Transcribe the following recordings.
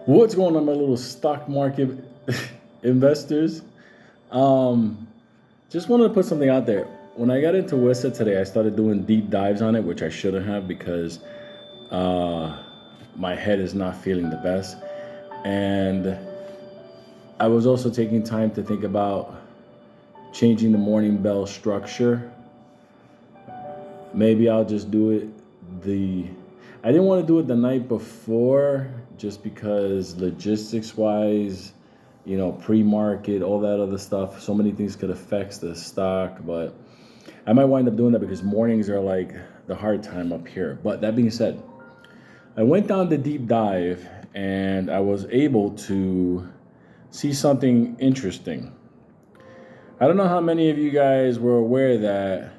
What's going on, my little stock market investors? Um, just wanted to put something out there. When I got into Wisa today, I started doing deep dives on it, which I shouldn't have because uh, my head is not feeling the best. And I was also taking time to think about changing the morning bell structure. Maybe I'll just do it I didn't want to do it the night before just because logistics wise, pre-market, all that other stuff, so many things could affect the stock, but I might wind up doing that because mornings are like the hard time up here. But that being said, I went down the deep dive and I was able to see something interesting. I don't know how many of you guys were aware that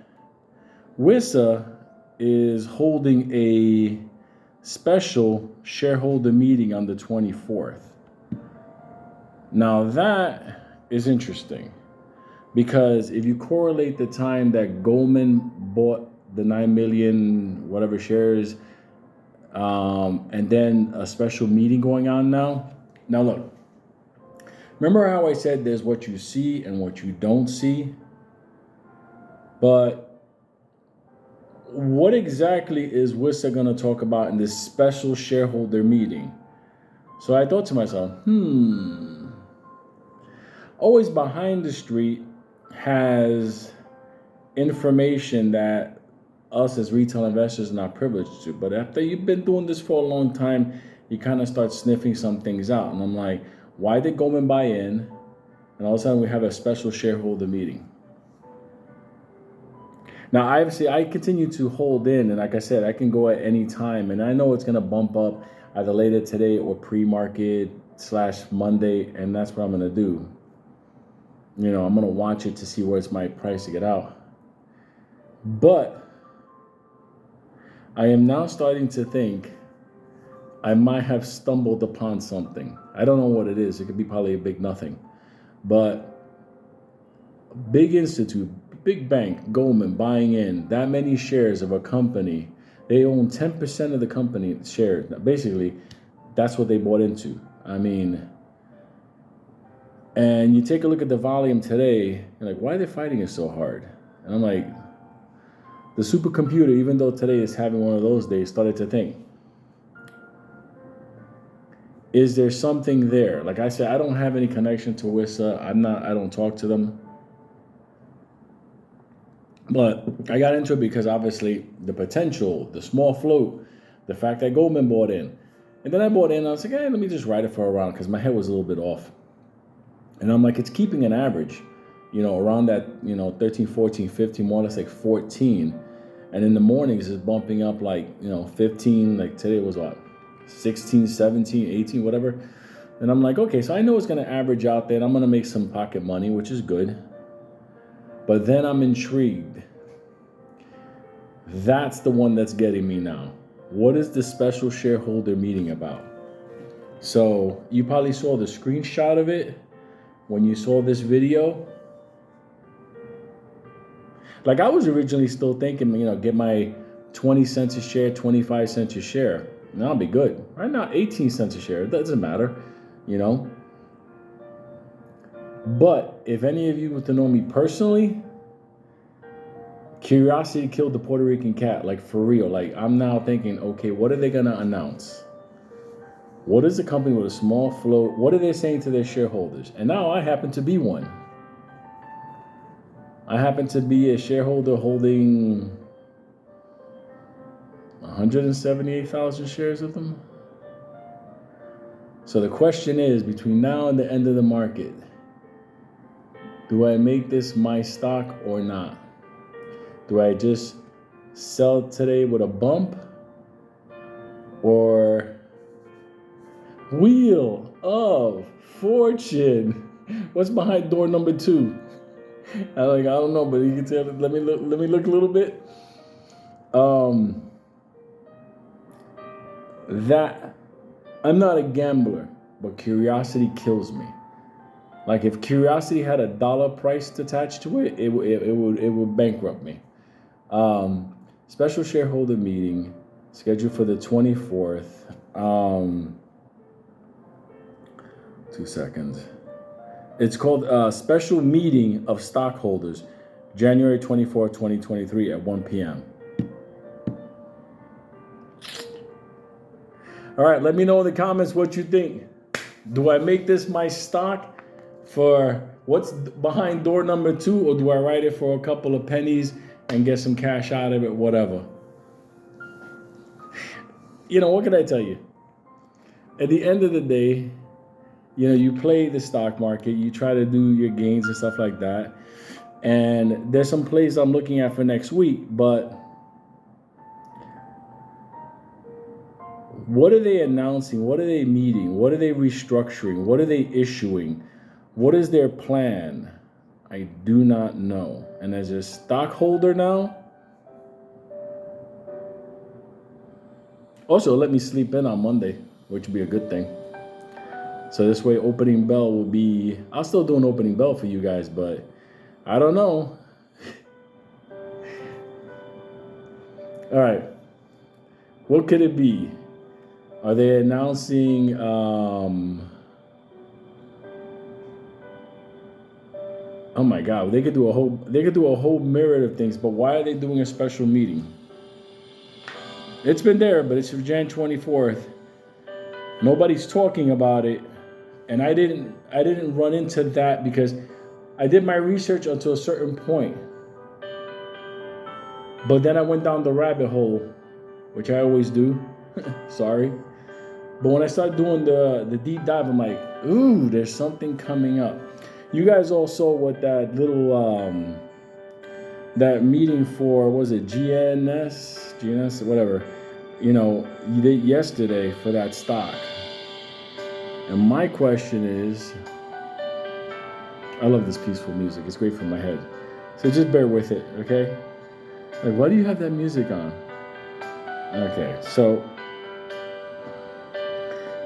Wisa is holding a special shareholder meeting on the 24th. Now that is interesting because if you correlate the time that Goldman bought the 9 million whatever shares, and then a special meeting going on now. Now look, remember how I said there's what you see and what you don't see? But what exactly is Wisa going to talk about in this special shareholder meeting? So I thought to myself, always behind the street has information that us as retail investors are not privileged to. But after you've been doing this for a long time, you kind of start sniffing some things out. And I'm like, why did Goldman buy in? And all of a sudden we have a special shareholder meeting. Now, obviously, I continue to hold in, and like I said, I can go at any time, and I know it's going to bump up either later today or pre-market / Monday, and that's what I'm going to do. I'm going to watch it to see where's my price to get out. But I am now starting to think I might have stumbled upon something. I don't know what it is. It could be probably a big nothing. But big institute, big bank, Goldman buying in that many shares of a company. They own 10% of the company shares. Basically, that's what they bought into. And you take a look at the volume today, you're like, why are they fighting it so hard? And I'm like, the supercomputer, even though today is having one of those days, started to think, is there something there? Like I said, I don't have any connection to Wisa. I don't talk to them. But I got into it because obviously the potential, the small float, the fact that Goldman bought in. And then I bought in and I was like, hey, let me just ride it for a round because my head was a little bit off. And I'm like, it's keeping an average, around that, 13, 14, 15, more or less like 14. And in the mornings it's bumping up like, 15, like today was what, 16, 17, 18, whatever. And I'm like, okay, so I know it's going to average out there and I'm going to make some pocket money, which is good. But then I'm intrigued. That's the one that's getting me now. What is the special shareholder meeting about? So you probably saw the screenshot of it when you saw this video. Like I was originally still thinking, get my 20 cents a share, 25 cents a share. Now I'll be good. Right now, 18 cents a share. It doesn't matter, But if any of you were to know me personally, curiosity killed the Puerto Rican cat, like for real. Like I'm now thinking, okay, what are they going to announce? What is a company with a small float? What are they saying to their shareholders? And now I happen to be one. I happen to be a shareholder holding 178,000 shares of them. So the question is, between now and the end of the market, do I make this my stock or not? Do I just sell today with a bump? Or Wheel of Fortune? What's behind door number 2? I don't know, but you can tell. Let me look a little bit. That I'm not a gambler, but curiosity kills me. Like if curiosity had $1 price attached to it, it would bankrupt me. Special shareholder meeting scheduled for the 24th. 2 seconds. It's called Special Meeting of Stockholders, January 24, 2023 at 1 p.m. All right, let me know in the comments what you think. Do I make this my stock for what's behind door number 2, or do I write it for a couple of pennies and get some cash out of it, whatever? You know, what can I tell you? At the end of the day, you know, you play the stock market, you try to do your gains and stuff like that. And there's some plays I'm looking at for next week, but what are they announcing? What are they meeting? What are they restructuring? What are they issuing? What is their plan? I do not know. And as a stockholder now, also let me sleep in on Monday, which would be a good thing. So this way opening bell will be, I'll still do an opening bell for you guys, but I don't know. All right. What could it be? Are they announcing oh my God, they could do a whole myriad of things, but why are they doing a special meeting? It's been there, but it's for Jan 24th. Nobody's talking about it. And I didn't run into that because I did my research until a certain point. But then I went down the rabbit hole, which I always do. Sorry. But when I started doing the deep dive, I'm like, ooh, there's something coming up. You guys all saw what that little that meeting for, was it GNS, whatever, you know, you did yesterday for that stock. And my question is, I love this peaceful music. It's great for my head. So just bear with it, okay? Like, why do you have that music on? Okay, so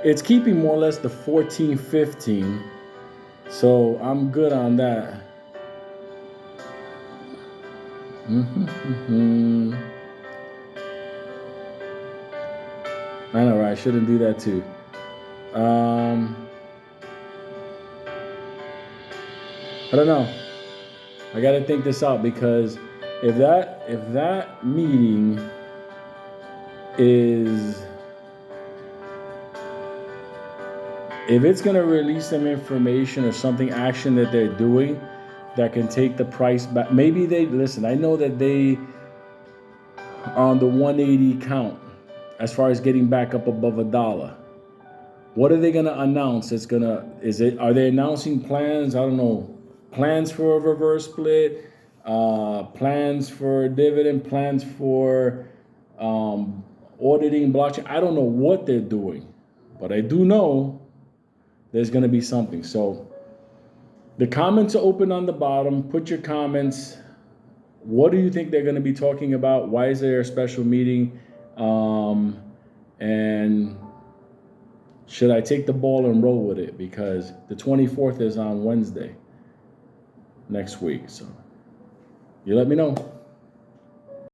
it's keeping more or less the 14-15. So I'm good on that. I know, right? I shouldn't do that too. I don't know. I got to think this out, because if that meeting is, if it's going to release some information or something, action that they're doing that can take the price back, maybe they, listen, I know that they on the 180 count as far as getting back up above $1. What are they going to announce? Are they announcing plans? I don't know. Plans for a reverse split, plans for dividend, plans for auditing blockchain. I don't know what they're doing, but I do know there's going to be something. So the comments are open on the bottom. Put your comments. What do you think they're going to be talking about? Why is there a special meeting? And should I take the ball and roll with it? Because the 24th is on Wednesday next week. So you let me know.